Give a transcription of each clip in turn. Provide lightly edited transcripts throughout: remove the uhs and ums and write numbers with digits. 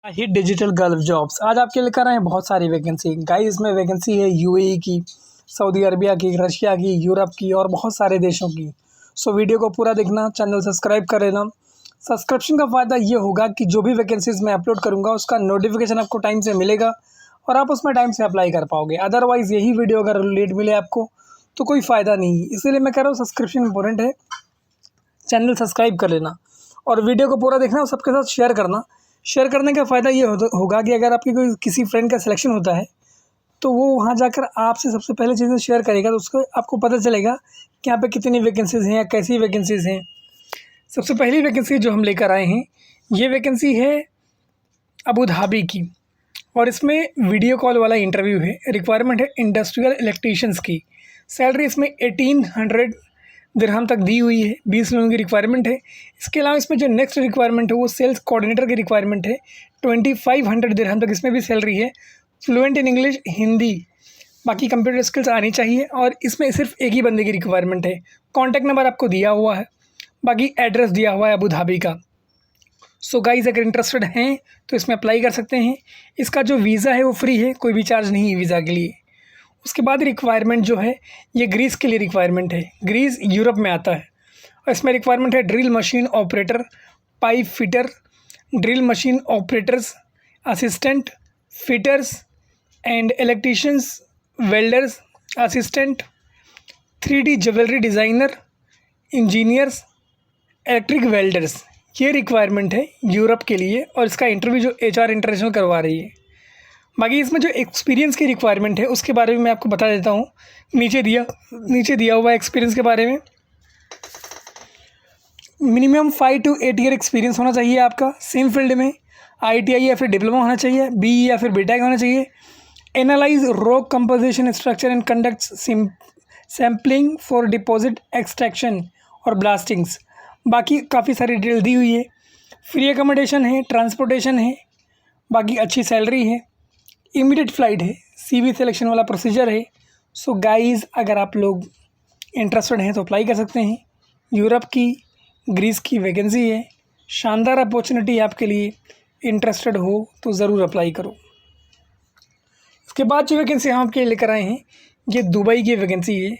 Hit digital gulf jobs आज आपके लेकर आए हैं बहुत सारी वैकेंसी। गाइस इसमें वैकेंसी है यूएई की, सऊदी अरबिया की, रशिया की, यूरोप की और बहुत सारे देशों की। सो वीडियो को पूरा देखना, चैनल सब्सक्राइब कर लेना। सब्सक्रिप्शन का फ़ायदा ये होगा कि जो भी वैकेंसीज़ मैं अपलोड करूँगा उसका नोटिफिकेशन आपको टाइम से मिलेगा और आप उसमें टाइम से अप्लाई कर पाओगे। अदरवाइज़ यही वीडियो अगर लेट मिले आपको तो कोई फ़ायदा नहीं, इसीलिए मैं कह रहा हूँ सब्सक्रिप्शन इंपॉर्टेंट है। चैनल सब्सक्राइब कर लेना और वीडियो को पूरा देखना और सबके साथ शेयर करना। शेयर करने का फ़ायदा ये होगा कि अगर आपकी कोई किसी फ्रेंड का सिलेक्शन होता है तो वो वहाँ जाकर आपसे सबसे पहले चीज़ें शेयर करेगा, तो उसको आपको पता चलेगा कि यहाँ पे कितनी वैकेंसीज़ हैं या कैसी वैकेंसीज़ हैं। सबसे पहली वैकेंसी जो हम लेकर आए हैं, ये वैकेंसी है अबू धाबी की और इसमें वीडियो कॉल वाला इंटरव्यू है। रिक्वायरमेंट है इंडस्ट्रियल इलेक्ट्रीशियंस की। सैलरी इसमें 1800 दिरहम तक दी हुई है। 20 लोगों की रिक्वायरमेंट है। इसके अलावा इसमें जो नेक्स्ट रिक्वायरमेंट है वो सेल्स कोऑर्डिनेटर की रिक्वायरमेंट है। 2500 दिरहम तक इसमें भी सैलरी है। फ्लुएंट इन इंग्लिश, हिंदी, बाकी कंप्यूटर स्किल्स आनी चाहिए और इसमें सिर्फ एक ही बंदे की रिक्वायरमेंट है। कॉन्टैक्ट नंबर आपको दिया हुआ है, बाकी एड्रेस दिया हुआ है अबू धाबी का। सो गाइस अगर इंटरेस्टेड हैं तो इसमें अप्लाई कर सकते हैं। इसका जो वीज़ा है वो फ्री है, कोई भी चार्ज नहीं है वीज़ा के लिए। उसके बाद रिक्वायरमेंट जो है ये ग्रीस के लिए रिक्वायरमेंट है। ग्रीस यूरोप में आता है और इसमें रिक्वायरमेंट है drill machine operator, pipe fitter, drill machine operators, assistant, fitters and electricians, welders, assistant, 3D jewellery designer, engineers, electric welders. ये रिक्वायरमेंट है यूरोप के लिए और इसका इंटरव्यू जो HR इंटरनेशनल करवा रही है। बाकी इसमें जो एक्सपीरियंस की रिक्वायरमेंट है उसके बारे में मैं आपको बता देता हूँ। नीचे दिया हुआ एक्सपीरियंस के बारे में। मिनिमम 5 to 8 ईयर एक्सपीरियंस होना चाहिए आपका सेम फील्ड में। ITI या फिर डिप्लोमा होना चाहिए, BE या फिर BTech होना चाहिए। Analyse rock composition structure and conduct sampling for deposit extraction और ब्लास्टिंग्स। बाकी काफ़ी सारी डिटेल दी हुई है। फ्री अकोमोडेशन है, ट्रांसपोर्टेशन है, बाकी अच्छी सैलरी है, इमीडिएट फ़्लाइट है, CV सिलेक्शन वाला प्रोसीजर है। सो गाइज़ अगर आप लोग इंटरेस्टेड हैं तो अप्लाई कर सकते हैं। यूरोप की, ग्रीस की वैकेंसी है, शानदार अपॉर्चुनिटी है आपके लिए। इंटरेस्टेड हो तो ज़रूर अप्लाई करो। इसके बाद जो वैकेंसी हम आपके लेकर आए हैं ये दुबई की वैकेंसी है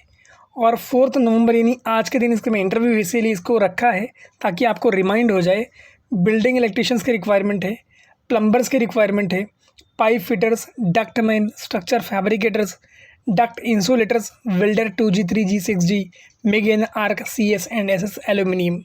और 4 नवंबर यानी आज के दिन इसके में इंटरव्यू इसीलिए इसको रखा है ताकि आपको रिमाइंड हो जाए। बिल्डिंग इलेक्ट्रीशियंस की रिक्वायरमेंट है, प्लम्बर्स की रिक्वायरमेंट है, pipe fitters, ductman, structure fabricators, duct insulators, welder 2G 3G 6G, MIG and arc, CS and SS aluminium.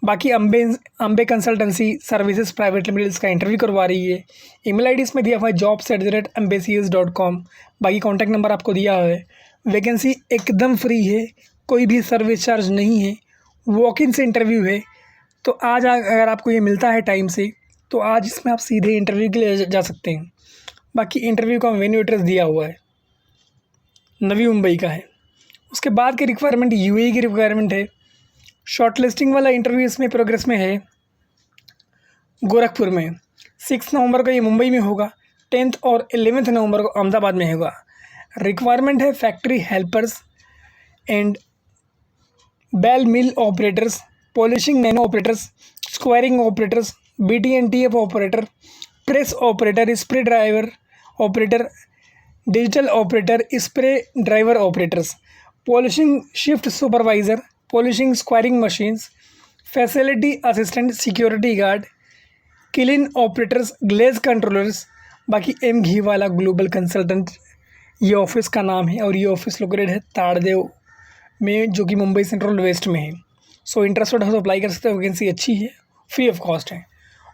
बाकी Ambe consultancy services private limited इसका इंटरव्यू करवा रही है। ईमेल ID इसमें दिया हुआ है jobs@embassies.com। बाकी कॉन्टैक्ट नंबर आपको दिया हुआ है। वैकेंसी एकदम फ्री है, कोई भी सर्विस चार्ज नहीं है, वॉक इन से इंटरव्यू है। तो आज अगर आपको ये मिलता है टाइम से तो आज इसमें आप सीधे इंटरव्यू के लिए जा सकते हैं। बाकी इंटरव्यू का वेन्यू एड्रेस दिया हुआ है, नवी मुंबई का है। उसके बाद की रिक्वायरमेंट UAE की रिक्वायरमेंट है। शॉर्ट लिस्टिंग वाला इंटरव्यू इसमें प्रोग्रेस में है गोरखपुर में। 6 नवंबर को ये मुंबई में होगा। 10th और 11th नवंबर को अहमदाबाद में होगा। रिक्वायरमेंट है factory helpers and ball mill operators, polishing nano operators, squaring operators, BT&TF operator, press operator, spray driver operator, digital operator, spray driver operators, polishing shift supervisor, polishing squaring machines, facility assistant, security guard, kiln operators, glaze controllers. बाकी M घी वाला global consultant ये office का नाम है और ये office located है ताड़देव में जो कि मुंबई सेंट्रल वेस्ट में है। सो इंटरेस्टेड हो तो अप्लाई कर सकते हो। वैकेंसी अच्छी है, फ्री ऑफ कॉस्ट है।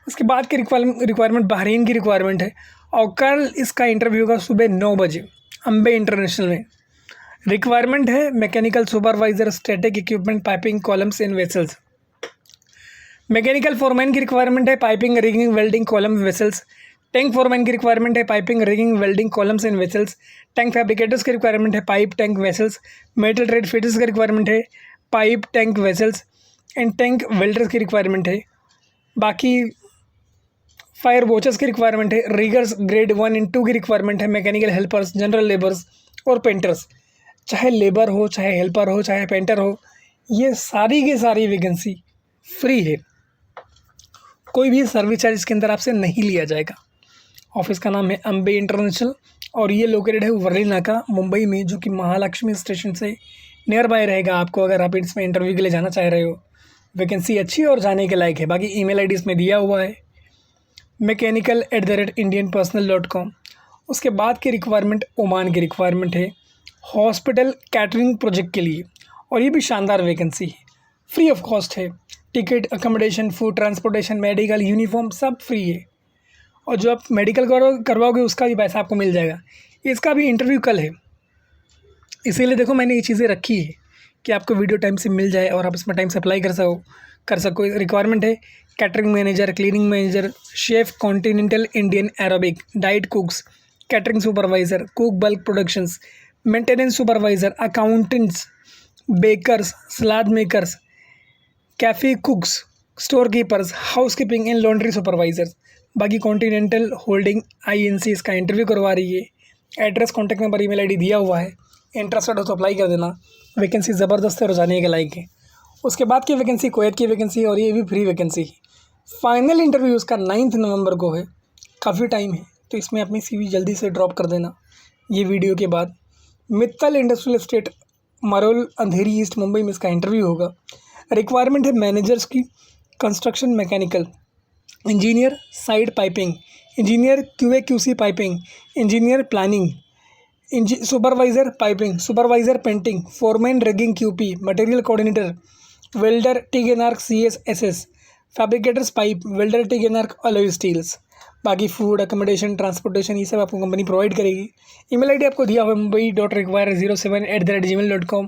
उसके बाद की रिक्वायरमेंट बहरीन की रिक्वायरमेंट है और कल इसका इंटरव्यू होगा सुबह 9 बजे अम्बे इंटरनेशनल में। रिक्वायरमेंट है mechanical supervisor, static equipment, piping columns in vessels. Mechanical foreman की रिक्वायरमेंट है, piping, rigging, welding, column, vessels. Tank foreman की रिक्वायरमेंट है, piping, rigging, welding, columns in vessels. Tank fabricators की रिक्वायरमेंट है, pipe, tank, vessels. Metal trade fitters की requirement है, pipe, tank, vessels and tank welders की requirement है। बाकी fire watchers की रिक्वायरमेंट है, रिगर्स ग्रेड 1 and 2 की रिक्वायरमेंट है, मैकेनिकल हेल्पर्स, जनरल लेबर्स और पेंटर्स। चाहे लेबर हो, चाहे हेल्पर हो, चाहे पेंटर हो, ये सारी की सारी वैकेंसी फ्री है। कोई भी सर्विस चार्ज इसके अंदर आपसे नहीं लिया जाएगा। ऑफिस का नाम है अम्बे इंटरनेशनल और ये लोकेटेड है वर्ली नाका मुंबई में, जो कि महालक्ष्मी स्टेशन से नियर बाय रहेगा आपको, अगर आप इसमें इंटरव्यू के लिए जाना चाह रहे हो। वैकेंसी अच्छी और जाने के लायक है। बाकी ईमेल आईडी इसमें दिया हुआ है mechanical@indianpersonal.com। उसके बाद की रिक्वायरमेंट ओमान की रिक्वायरमेंट है हॉस्पिटल कैटरिंग प्रोजेक्ट के लिए, और ये भी शानदार वैकेंसी है, फ्री ऑफ कॉस्ट है। Ticket, accommodation, food, transportation, medical, uniform सब फ्री है, और जो आप मेडिकल करवाओगे उसका भी पैसा आपको मिल जाएगा। इसका भी इंटरव्यू कल है, इसीलिए देखो मैंने ये चीज़ें रखी है कि आपको वीडियो टाइम से मिल जाए और आप इसमें टाइम से अप्लाई कर सको। रिक्वायरमेंट है catering manager, cleaning manager, chef, continental Indian aerobic, diet cooks, catering supervisor, cook bulk productions, maintenance supervisor, accountants, bakers, salad makers, cafe cooks, store keepers, house keeping and laundry supervisors. बाकी continental holding INC इसका interview करवा रही है। Address, contact number, email ID दिया हुआ है। Interested हो तो अप्लाई कर देना। वैकेंसी ज़बरदस्त है और जाने के लायक है। उसके बाद की वैकेंसी कुवैत की वैकेंसी, और ये भी फ्री वैकेंसी है। फाइनल इंटरव्यू उसका 9 नवंबर को है, काफ़ी टाइम है, तो इसमें अपनी CV जल्दी से ड्रॉप कर देना ये वीडियो के बाद। Mittal industrial estate, Marol, Andheri east, Mumbai में इसका इंटरव्यू होगा। रिक्वायरमेंट है मैनेजर्स की construction mechanical, engineer side piping, engineer QA/QC piping, engineer planning, supervisor piping, supervisor painting, foreman rigging QP, material coordinator, welder TIG and ARC CS/SS, fabricators pipe, welder TIG and ARC alloy steels. बाकी food, accommodation, transportation ये सब आपको company provide करेगी। Email ID आपको दिया हुआ है mumbai.require07@gmail.com।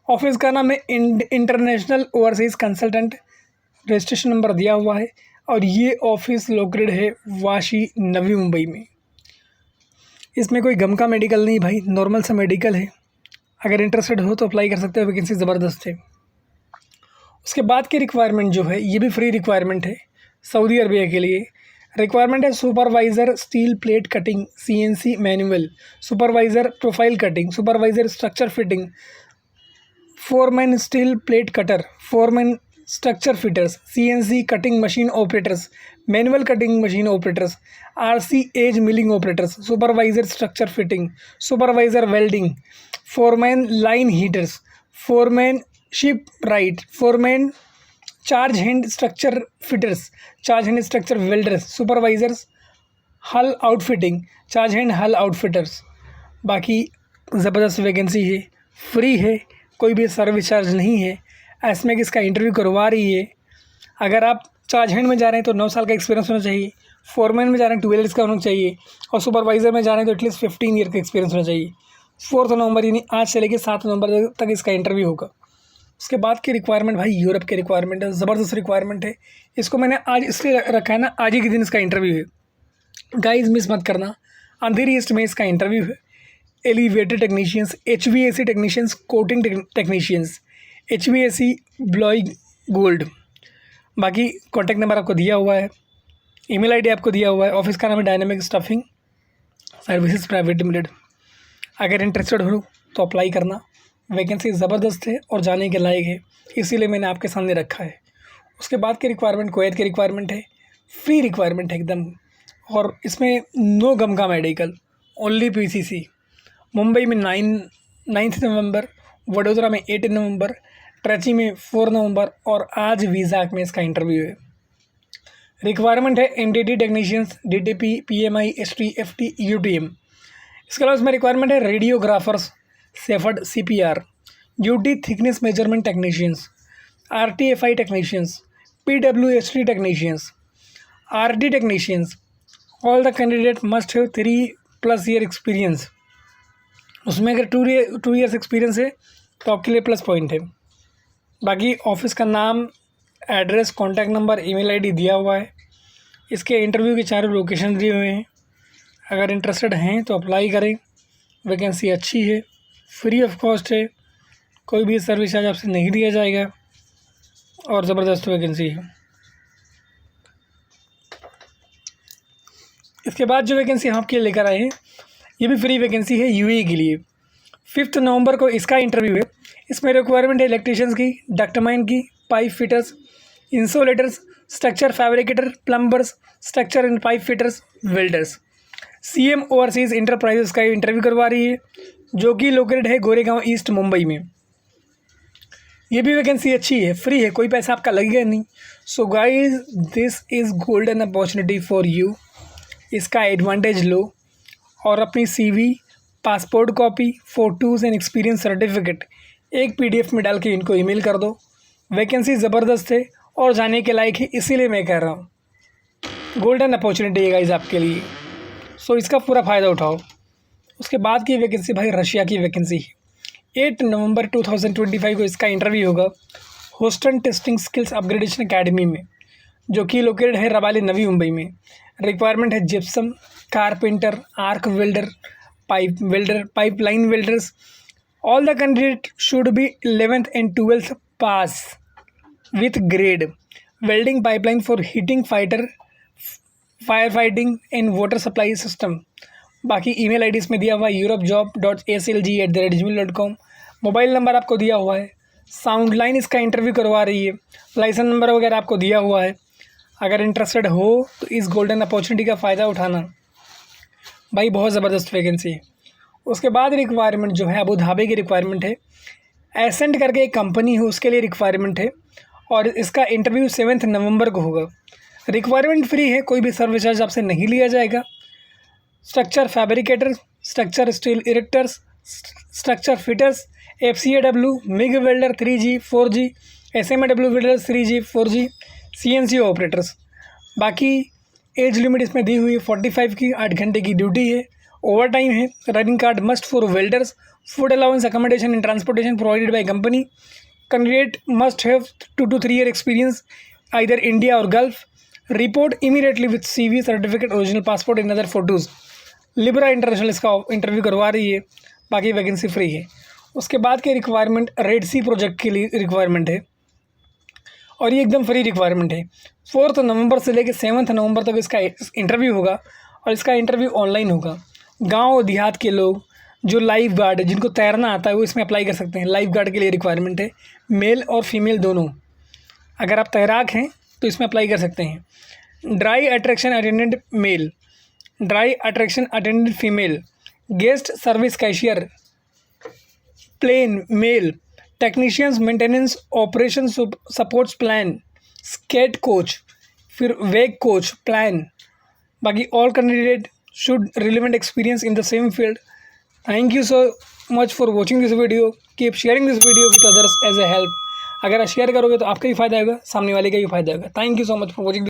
Office का नाम है international overseas consultant, registration number दिया हुआ है, और ये ऑफिस लोकेटेड है वाशी, नवी मुंबई में। इसमें कोई गम का मेडिकल नहीं भाई, नॉर्मल सा मेडिकल है। अगर इंटरेस्टेड हो तो अप्लाई कर सकते हो, वैकेंसी ज़बरदस्त है। उसके बाद की रिक्वायरमेंट जो है ये भी फ्री रिक्वायरमेंट है सऊदी अरबिया के लिए। रिक्वायरमेंट है supervisor steel plate cutting CNC manual, supervisor profile cutting, supervisor structure fitting, foreman steel plate cutter, foreman structure fitters, CNC cutting machine operators, manual cutting machine operators, RC edge milling operators, supervisor structure fitting, supervisor welding, foreman line heaters, foreman shipwright, foreman charge hand structure fitters, charge hand structure welders, supervisors hull outfitting, charge hand हल outfitters. बाकी ज़बरदस्त vacancy है, free है, कोई भी service charge नहीं है। एसमेक इसका इंटरव्यू करवा रही है। अगर आप चार्ज हैंड में जा रहे हैं तो 9 साल का एक्सपीरियंस होना चाहिए, फोरमैन में जा रहे हैं 12 ईयर्स का होना चाहिए, और सुपरवाइज़र में जा रहे हैं तो एटलीस्ट 15 ईयर का एक्सपीरियंस होना चाहिए। 4 नवंबर यानी आज से लेकर 7 नवंबर तक इसका इंटरव्यू होगा। उसके बाद की रिक्वायरमेंट भाई यूरोप की रिक्वायरमेंट है, ज़बरदस्त रिक्वायरमेंट है। इसको मैंने आज इसलिए रखा है ना, आज ही के दिन इसका इंटरव्यू है, गाइस मिस मत करना। अंधेरी ईस्ट में इसका इंटरव्यू है। Elevator technicians, HVAC technicians, coating technicians, HVAC ब्लॉई गोल्ड। बाकी कॉन्टैक्ट नंबर आपको दिया हुआ है, ईमेल आईडी आपको दिया हुआ है। ऑफिस का नाम है dynamic staffing services private limited. अगर इंटरेस्टेड हो तो अप्लाई करना। वैकेंसी ज़बरदस्त है और जाने के लायक है, इसीलिए मैंने आपके सामने रखा है। उसके बाद की रिक्वायरमेंट कुवैत की रिक्वायरमेंट है, फ्री रिक्वायरमेंट है एकदम, और इसमें नो गम का मेडिकल, ओनली PCC। मुंबई में 9 नवंबर, वडोदरा में 8 नवंबर, ट्रेची में 4 नवंबर, और आज विजाक में इसका इंटरव्यू है। रिक्वायरमेंट है NDT technicians, DTP, PMI, ST, FT, UTM। इसके अलावा इसमें रिक्वायरमेंट है radiographers, shepherd CPR, duty thickness measurement technicians, RTFI technicians, PWST technicians, RD technicians. All the candidate must have 3+ year experience. उसमें अगर 2 ईयर्स एक्सपीरियंस है तो आपके लिए प्लस पॉइंट है। बाकी ऑफिस का नाम, address, contact number, email ID दिया हुआ है। इसके इंटरव्यू के 4 लोकेशन दिए हुए हैं। अगर इंटरेस्टेड हैं तो अप्लाई करें। वैकेंसी अच्छी है, फ्री ऑफ कॉस्ट है, कोई भी सर्विस चार्ज आपसे नहीं दिया जाएगा, और ज़बरदस्त वैकेंसी है। इसके बाद जो वैकेंसी हम आपके लिए लेकर आए हैं ये भी फ्री वैकेंसी है UAE के लिए। 5 नवंबर को इसका इंटरव्यू है। इसमें रिक्वायरमेंट है इलेक्ट्रीशियंस की, डक्टमाइन की, pipe fitters, insulators, structure fabricator, plumbers, structure and pipe fitters, welders. CM overseas enterprises का इंटरव्यू करवा रही है, जो कि लोकेटेड है गोरेगांव ईस्ट, मुंबई में। ये भी वैकेंसी अच्छी है, फ्री है, कोई पैसा आपका लगेगा नहीं। So guys, this is golden opportunity for you. इसका एडवांटेज लो और अपनी CV, passport copy, photos and experience certificate एक PDF में डाल के इनको ईमेल कर दो। वैकेंसी ज़बरदस्त है और जाने के लायक है, इसीलिए मैं कह रहा हूँ। गोल्डन अपॉर्चुनिटी है गाइज आपके लिए, सो इसका पूरा फ़ायदा उठाओ। उसके बाद की वैकेंसी भाई रशिया की वैकेंसी है। 8 नवंबर 2025 को इसका इंटरव्यू होगा होस्टन टेस्टिंग स्किल्स अपग्रेडेशन अकेडमी में, जो कि लोकेटेड है रबाली, नवी मुंबई में। रिक्वायरमेंट है gypsum, carpenter, arc welder, pipeline welders. All the candidate should be 11th and 12th pass with grade welding pipeline for heating, fire fighting and water supply system. बाकी email ID इसमें दिया हुआ है europejob.aslg@gmail.com। Mobile number आपको दिया हुआ है। Sound line इसका इंटरव्यू करवा रही है। लाइसेंस नंबर वगैरह आपको दिया हुआ है। अगर इंटरेस्टेड हो तो इस गोल्डन अपॉर्चुनिटी का फ़ायदा उठाना भाई, बहुत ज़बरदस्त वैकेंसी है। उसके बाद रिक्वायरमेंट जो है अबू धाबी की रिक्वायरमेंट है। एसेंट करके एक कंपनी है, उसके लिए रिक्वायरमेंट है और इसका इंटरव्यू 7 नवंबर को होगा। रिक्वायरमेंट फ्री है, कोई भी सर्विस चार्ज आपसे नहीं लिया जाएगा। Structure fabricator, structure steel erectors, structure fitters, FCAW, MIG welder 3G 4G, SMAW welder 3G 4G, CNC operators. बाकी एज लिमिट इसमें दी हुई है 45 की, 8 घंटे की ड्यूटी है, ओवर टाइम है। Running card must for welders. Food allowance, accommodation and transportation provided by company. Candidate must have 2 to 3 year experience either India और Gulf. Report immediately with CV, certificate, original passport and other photos. Libra international इसका interview करवा रही है। बाकी vacancy free है। उसके बाद के रिक्वायरमेंट रेड सी प्रोजेक्ट के लिए रिक्वायरमेंट है और ये एकदम फ्री रिक्वायरमेंट है। 4 नवंबर से लेकर 7 नवंबर तक इसका इंटरव्यू होगा और इसका इंटरव्यू ऑनलाइन होगा। गांव देहात के लोग जो लाइफ गार्ड है, जिनको तैरना आता है, वो इसमें अप्लाई कर सकते हैं। लाइफ गार्ड के लिए रिक्वायरमेंट है, मेल और फीमेल दोनों। अगर आप तैराक हैं तो इसमें अप्लाई कर सकते हैं। Dry attraction attendant male, dry attraction attendant female, guest service cashier plain male, technicians maintenance operation supports plan, skate coach, फिर वेग कोच प्लान। बाकी all candidate should relevant experience in the same field. Thank you so much for watching this video. Keep sharing this video with others as a help. अगर आप share करोगे तो आपका भी फायदा होगा, सामने वाले का भी फायदा होगा। Thank you so much for watching.